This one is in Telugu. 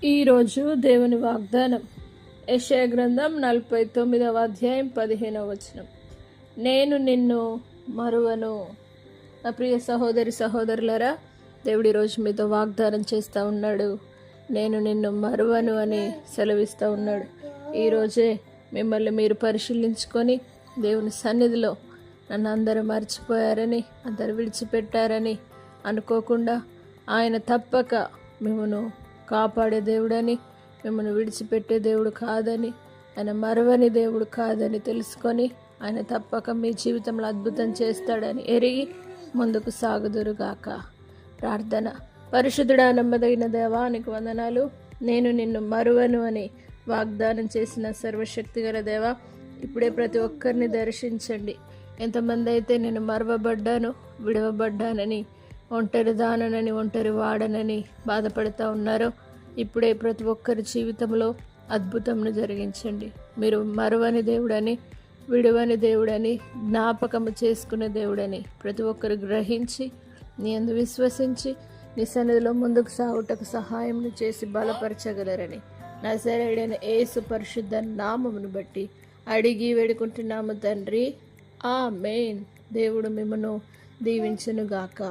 ఈరోజు దేవుని వాగ్దానం యెషయా గ్రంథం 49వ అధ్యాయం 15వ వచనం. నేను నిన్ను మరువను. నా ప్రియ సహోదరి సహోదరులరా, దేవుడు ఈరోజు మీతో వాగ్దానం చేస్తూ ఉన్నాడు. నేను నిన్ను మరువను అని సెలవిస్తూ ఉన్నాడు. ఈరోజే మిమ్మల్ని మీరు పరిశీలించుకొని దేవుని సన్నిధిలో నన్ను అందరూ మర్చిపోయారని, అందరు విడిచిపెట్టారని అనుకోకుండా ఆయన తప్పక మిమ్మను కాపాడే దేవుడని, మిమ్మల్ని విడిచిపెట్టే దేవుడు కాదని, ఆయన మరవని దేవుడు కాదని తెలుసుకొని ఆయన తప్పక మీ జీవితంలో అద్భుతం చేస్తాడని ఎరిగి ముందుకు సాగుదురుగాక. ప్రార్థన. పరిశుద్ధుడా, నమ్మదగిన దేవానికి వందనాలు. నేను నిన్ను మరువను అని వాగ్దానం చేసిన సర్వశక్తిగల దేవా, ఇప్పుడే ప్రతి ఒక్కరిని దర్శించండి. ఎంతమంది అయితే నేను మరవబడ్డాను, విడవబడ్డానని, ఒంటరి దాననని, ఒంటరి వాడనని బాధపడుతూ ఉన్నారో, ఇప్పుడే ప్రతి ఒక్కరి జీవితంలో అద్భుతంను జరిగించండి. మీరు మరువని దేవుడని, విడువని దేవుడని, జ్ఞాపకము చేసుకునే దేవుడని ప్రతి ఒక్కరు గ్రహించి నీ యందు విశ్వసించి నీ సన్నిధిలో ముందుకు సాగుటకు సహాయం చేసి బలపరచగలరని నజరేయుడైన యేసు పరిశుద్ధ నామమును బట్టి అడిగి వేడుకుంటున్నాము తండ్రి. ఆమేన్. దేవుడు మిమ్మను దీవించునుగాక.